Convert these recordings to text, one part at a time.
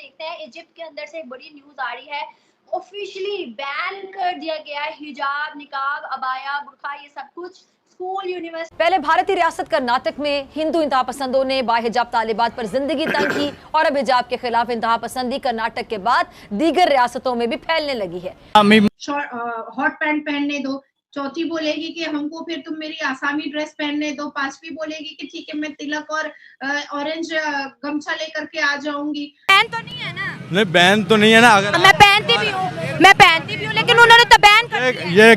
देखते हैं इजिप्ट के अंदर से एक बड़ी न्यूज आ रही है। ऑफिशियली बैन कर दिया गया है हिजाब, निकाब, अबाया, बुर्का, ये सब कुछ स्कूल, यूनिवर्सिटी। पहले भारतीय रियासत कर्नाटक में हिंदू इंतहा पसंदों ने बाहिजाब तालिबात पर जिंदगी तंग की और अब हिजाब के खिलाफ इंतहा पसंदी कर्नाटक के बाद दीगर रियासतों में भी फैलने लगी है। हॉट पैंट पहनने दो, चौथी बोलेगी कि हमको फिर तुम मेरी आसामी ड्रेस पहनने दो, पांचवी बोलेगी कि ठीक है मैं तिलक और ऑरेंज गमछा लेकर के आ जाऊंगी। बैन तो नहीं है ना? नहीं, बैन तो नहीं है ना। अगर मैं पहनती भी हूँ लेकिन उन्होंने तो बैन कर दिया। ये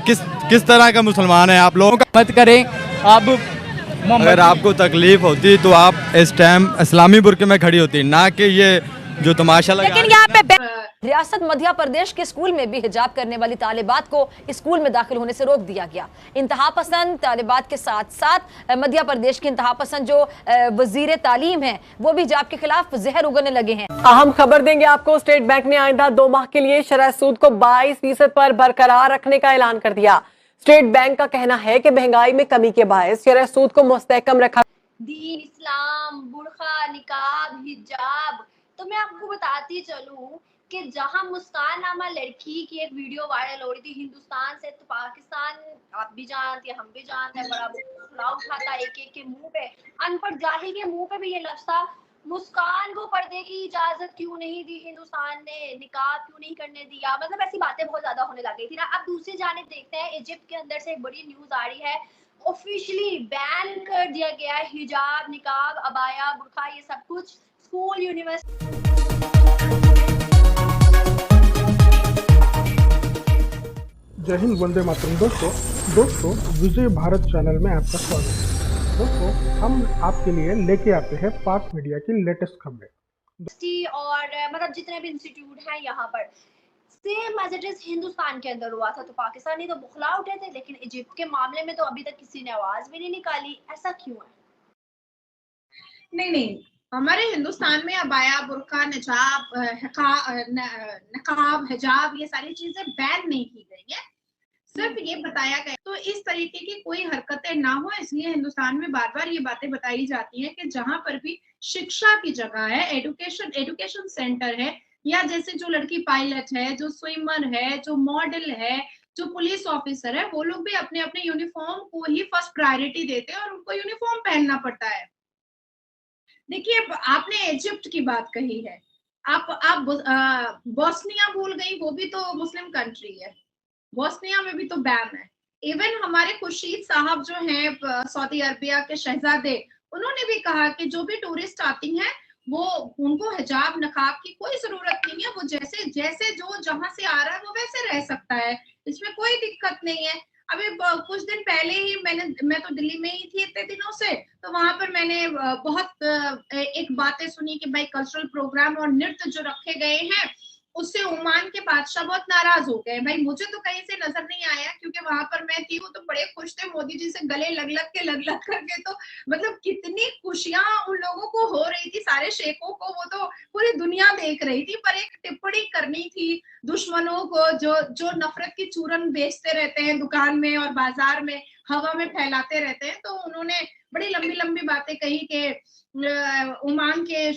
किस तरह का मुसलमान है आप लोगों का? मत करें आप। अगर आपको तकलीफ होती तो आप इस टाइम इस्लामी बुर्के में खड़ी होती, ना कि ये जो तमाशा लगा। लेकिन यहाँ पे रियासत मध्य प्रदेश के स्कूल में भी हिजाब करने वाली तालिबात को स्कूल में दाखिल होने से रोक दिया गया। इंतहा पसंद तालिबात के साथ साथ मध्य प्रदेश के इंतहा पसंद जो वजीर तालीम है वो भी हिजाब के खिलाफ जहर उगलने लगे हैं। अहम खबर देंगे आपको। स्टेट बैंक ने आइंदा 2 माह के लिए शरह सूद को 22% पर बरकरार रखने का ऐलान कर दिया। स्टेट बैंक का कहना है कि महंगाई में कमी के बायस शरह सूद को मुस्तहकम रखा। दीन, इस्लाम, बुर्का, निकाब, हिजाब, तो मैं आपको बताती चलूं कि जहां मुस्कान नामा लड़की की एक वीडियो वायरल हो रही थी हिंदुस्तान से तो पाकिस्तान, आप भी जानते हैं, हम भी जानते हैं, बड़ा बुरा उठाता एक एक के मुंह पे, अनपढ़ जाहिल के मुंह पे भी ये लफ्ज़ था। मुस्कान को पर्दे की इजाजत क्यों नहीं दी हिंदुस्तान ने, निकाब क्यों नहीं करने दिया, मतलब ऐसी बातें बहुत ज्यादा होने लग गई थी ना। अब दूसरी जानिब देखते हैं इजिप्ट के अंदर से एक बड़ी न्यूज आ रही है। ऑफिशियली बैन कर दिया गया है हिजाब, निकाब, अबाया, बुर्का, ये सब कुछ स्कूल, यूनिवर्सिटी। जय हिंद, वंदे मातरम। दोस्तों विजय भारत चैनल में आपका स्वागत है। दोस्तों हम आपके लिए लेके आते हैं पाक मीडिया की लेटेस्ट खबरें और मतलब जितने भी इंस्टीट्यूट हैं यहाँ पर same as it is Hindustan के अंदर हुआ था, तो पाकिस्तानी तो बुखला उठे थे, लेकिन इजिप्ट के मामले में तो अभी तक किसी ने आवाज भी नहीं निकाली। ऐसा क्यों है? नहीं, हमारे हिंदुस्तान में अबाया, बुर्का, निजाब, नकाब, हिजाब, ये सारी चीजें बैन नहीं की गई है। सिर्फ ये बताया गया तो इस तरीके की कोई हरकतें ना हो, इसलिए हिंदुस्तान में बार बार ये बातें बताई जाती हैं कि जहां पर भी शिक्षा की जगह है, एजुकेशन सेंटर है, या जैसे जो लड़की पायलट है, जो स्विमर है, जो मॉडल है, जो पुलिस ऑफिसर है, वो लोग भी अपने अपने यूनिफॉर्म को ही फर्स्ट प्रायोरिटी देते हैं और उनको यूनिफॉर्म पहनना पड़ता है। देखिए, आपने इजिप्ट की बात कही है, आप बोस्निया भूल गई, वो भी तो मुस्लिम कंट्री है, बोस्निया में भी तो बैन है। इवन हमारे खुर्शीद साहब जो हैं सऊदी अरबिया के शहजादे, उन्होंने भी कहा कि जो भी टूरिस्ट आती हैं वो उनको हिजाब नकाब की कोई जरूरत नहीं है, वो जैसे जो जहां से आ रहा है वो वैसे रह सकता है, इसमें कोई दिक्कत नहीं है। अभी कुछ दिन पहले ही मैं तो दिल्ली में ही थी इतने दिनों से, तो वहां पर मैंने बहुत एक बातें सुनी कि भाई कल्चरल प्रोग्राम और नृत्य जो रखे गए हैं उससे ओमान के बादशाह बहुत नाराज हो गए। भाई मुझे तो कहीं से नजर नहीं आया, क्योंकि वहां पर मैं थी, वो तो बड़े खुश थे, मोदी जी से गले लग लग करके, तो मतलब कितनी खुशियां उन लोगों को हो रही थी, सारे शेखों को, वो तो पूरी दुनिया देख रही थी। पर एक टिप्पणी करनी थी दुश्मनों को, जो नफरत की चूरन बेचते रहते हैं दुकान में और बाजार में, हवा में फैलाते रहते हैं, तो उन्होंने बड़ी लंबी लंबी बातें कही कि ओमान के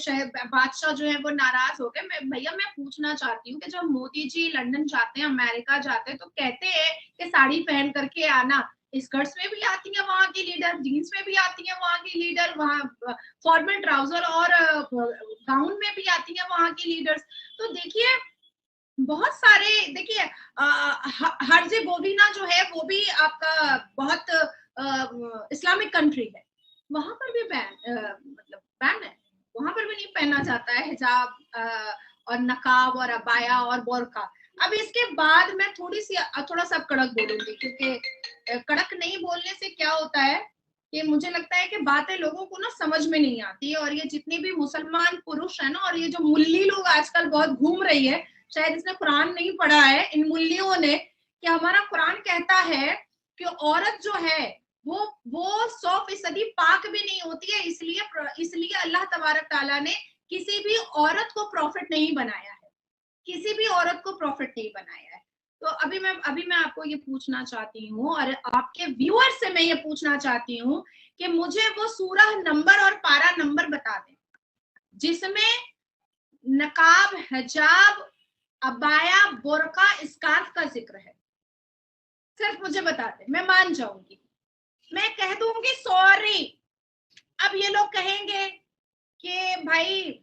बादशाह जो है वो नाराज हो गए। भैया मैं पूछना चाहती हूँ कि जब मोदी जी लंदन जाते हैं, अमेरिका जाते हैं, तो कहते हैं कि साड़ी पहन करके आना, स्कर्ट्स में भी आती है वहां की लीडर, जीन्स में भी आती है वहां की लीडर, वहां फॉर्मल ट्राउजर और गाउन में भी आती है वहां की लीडर्स। तो देखिए बहुत सारे, देखिए हर्जेगोविना जो है वो भी आपका बहुत इस्लामिक कंट्री है, वहां पर भी बैन है, वहां पर भी नहीं पहना जाता है हिजाब और नकाब और अबाया और बोरका। अब इसके बाद मैं थोड़ा सा कड़क बोलूंगी, क्योंकि कड़क नहीं बोलने से क्या होता है कि मुझे लगता है कि बातें लोगों को ना समझ में नहीं आती है। और ये जितने भी मुसलमान पुरुष है ना, और ये जो मुल्ली लोग आजकल बहुत घूम रही है, शायद इसने कुरान नहीं पढ़ा है इन मुल्लियों ने, कि हमारा कुरान कहता है कि औरत जो है वो 100% पाक भी नहीं होती है, इसलिए अल्लाह तबारक ताला ने किसी भी औरत को प्रॉफिट नहीं बनाया है, किसी भी औरत को प्रॉफिट नहीं बनाया है। तो अभी मैं आपको ये पूछना चाहती हूँ, और आपके व्यूअर से मैं ये पूछना चाहती हूँ कि मुझे वो सूरह नंबर और पारा नंबर बता दें जिसमें नकाब, हिजाब, अबाया, बुर्का, स्कार्फ का जिक्र है। सिर्फ मुझे बता दे, मैं मान जाऊंगी, मैं कह दूंगी सॉरी। अब ये लोग कहेंगे कि भाई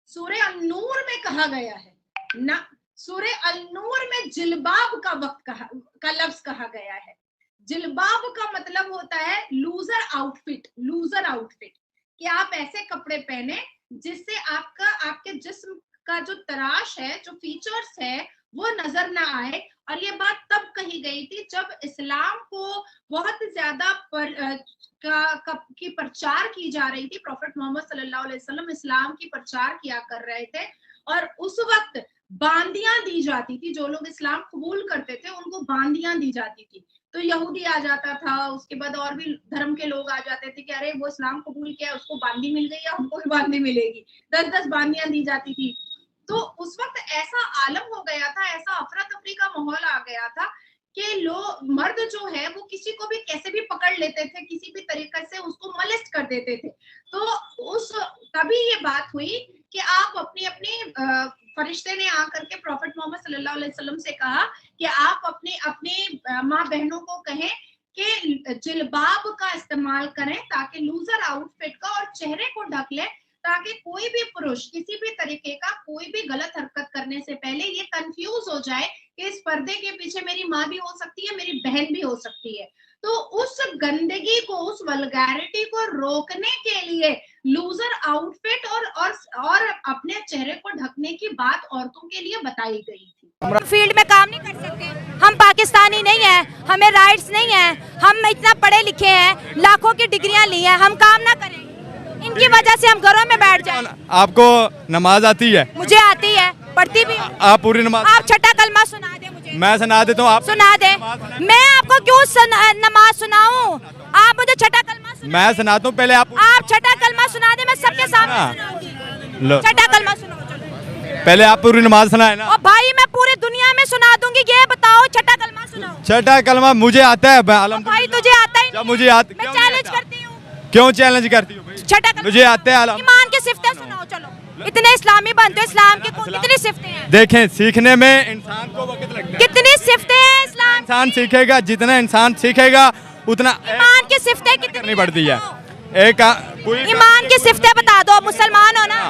सूरे अन-नूर में कहा गया है ना, सूरे अन-नूर में जिलबाब का लफ्ज कहा गया है। जिलबाब का मतलब होता है लूजर आउटफिट, लूजर आउटफिट, कि आप ऐसे कपड़े पहने जिससे आपके जिस्म का जो तराश है, जो फीचर्स है, वो नजर ना आए। और ये बात तब कही गई थी जब इस्लाम को बहुत ज्यादा की प्रचार की जा रही थी। प्रॉफेट मोहम्मद सल्लल्लाहु अलैहि वसल्लम इस्लाम की प्रचार किया कर रहे थे और उस वक्त बांदियां दी जाती थी। जो लोग इस्लाम कबूल करते थे उनको बांदियां दी जाती थी। तो यहूदी आ जाता था, उसके बाद और भी धर्म के लोग आ जाते थे कि अरे वो इस्लाम कबूल किया, उसको बांदी मिल गई है, हमको भी बांदी मिलेगी। 10-10 बांदियां दी जाती थी। तो उस वक्त ऐसा आलम हो गया था, ऐसा अफरा तफरी का माहौल आ गया था कि लोग, मर्द जो है वो किसी को भी कैसे भी पकड़ लेते थे, किसी भी तरीके से उसको मलिस्ट कर देते थे। तो तभी ये बात हुई कि आप अपनी फरिश्ते ने आकर के प्रॉफेट मोहम्मद सल्लल्लाहु अलैहि वसल्लम से कहा कि आप अपने माँ बहनों को कहें कि जिलबाब का इस्तेमाल करें ताकि लूजर आउटफिट का, और चेहरे को ढक ले ताकि कोई भी पुरुष किसी भी तरीके का कोई भी गलत हरकत करने से पहले ये कंफ्यूज हो जाए कि इस पर्दे के पीछे मेरी माँ भी हो सकती है, मेरी बहन भी हो सकती है। तो उस गंदगी को, उस वल्गैरिटी को रोकने के लिए लूजर आउटफिट और अपने चेहरे को ढकने की बात औरतों के लिए बताई गई थी। फील्ड में काम नहीं कर सकते, हम पाकिस्तानी नहीं है, हमें राइट्स नहीं है, हम इतना पढ़े लिखे हैं, लाखों की डिग्रियां ली हैं, हम काम ना करें, इनकी वजह से हम घरों में बैठ जाएं। आपको नमाज आती है? मुझे आती है, पढ़ती भी हूं। आप पूरी नमाज? आप छठा कलमा सुना दे मुझे। मैं सुना देता हूँ, आप सुना दे। मैं आपको क्यों नमाज सुनाऊं? आप मुझे छठा कलमा सुना। मैं सुनाता हूँ, पहले आप छठा कलमा सुना दे, मैं सबके सामने सुनाऊंगी। लो, छठा कलमा सुनाओ। पहले आप पूरी नमाज सुनाए ना। और भाई मैं पूरी दुनिया में सुना दूंगी, ये बताओ छठा कलमा सुनाओ। छठा कलमा मुझे आता है भाई तुझे आता ही नहीं। मुझे आता, मैं चैलेंज करती हूँ। क्यों चैलेंज करती हूँ? छठा कलमा मुझे आता है। ईमान की सिफ्तें सुनाओ। चलो, इतने इस्लामी बनते हो, इस्लाम की कितनी सिफ्तें हैं? देखें, सीखने में इंसान को वक्त लगता है। कितनी सिफ्तें हैं इस्लाम? इंसान सीखेगा, जितना इंसान सीखेगा उतना ईमान की सिफ्तें कितनी करनी पड़ती है। ईमान की सिफ्तें बता दो, मुसलमान हो ना।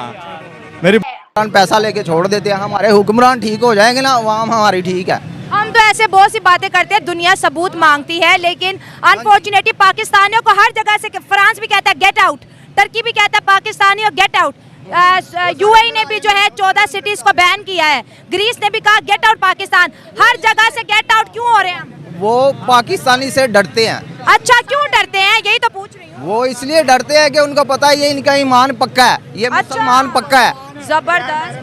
मेरी पैसा लेके छोड़ देते हैं, हमारे हुक्मरान ठीक हो जाएंगे ना, अवाम हमारी ठीक है। हम तो ऐसे बहुत सी बातें करते हैं, दुनिया सबूत मांगती है, लेकिन अनफॉर्चुनेटली पाकिस्तानियों को हर जगह से, फ्रांस भी कहता है गेट आउट, टर्की भी कहता है पाकिस्तानियों गेट आउट, यूएई ने भी जो है 14 सिटीज को बैन किया है, ग्रीस ने भी कहा गेट आउट पाकिस्तान। हर जगह से गेट आउट क्यों हो रहे हैं? वो पाकिस्तानी से डरते हैं। अच्छा, क्यों डरते हैं? यही तो पूछ रही हूँ। वो इसलिए डरते हैं कि उनको पता है ये इनका ईमान पक्का है, ये मुसलमान पक्का है। जबरदस्त।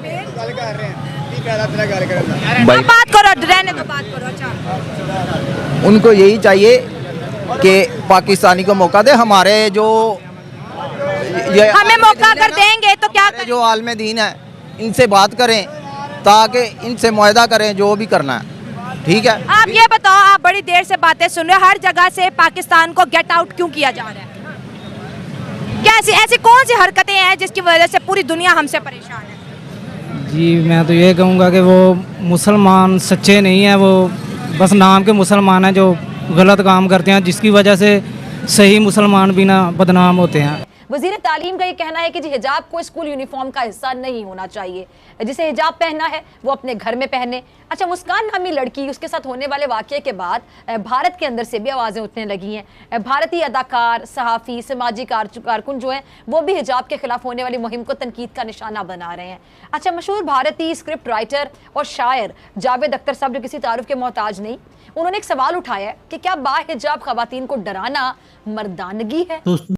बात करो, रहने दो, बात करो। अच्छा, उनको यही चाहिए कि पाकिस्तानी को मौका दे। हमारे जो हमें मौका अगर देंगे तो क्या करें? जो आलमे दीन है इनसे बात करें ताकि इनसे मुआहदा करें जो भी करना है, ठीक है। आप ये बताओ, आप बड़ी देर से बातें सुन रहे हो, हर जगह से पाकिस्तान को गेट आउट क्यों किया जा रहा है? क्या ऐसी कौन सी हरकतें हैं जिसकी वजह से पूरी दुनिया हमसे परेशान है? जी, मैं तो ये कहूँगा कि वो मुसलमान सच्चे नहीं हैं, वो बस नाम के मुसलमान हैं जो गलत काम करते हैं, जिसकी वजह से सही मुसलमान भी ना बदनाम होते हैं। वज़ीर तालीम का ये कहना है कि हिजाब को स्कूल यूनिफॉर्म का हिस्सा नहीं होना चाहिए, जिसे हिजाब पहनना है वो अपने घर में पहने। अच्छा, मुस्कान नामी लड़की, उसके साथ होने वाले वाक़ये के बाद भारत के अंदर से भी आवाज़ें उठने लगी हैं। भारतीय अदाकार, सहाफ़ी, समाजी कारकुन जो हैं वो भी हिजाब के खिलाफ होने वाली मुहिम को तनकीद का निशाना बना रहे हैं। अच्छा, मशहूर भारतीय स्क्रिप्ट राइटर और शायर जावेद अख्तर साहब, जो किसी तारुफ के मोहताज नहीं, उन्होंने एक सवाल उठाया कि क्या बाहिजाब ख़वातीन को डराना मर्दानगी है?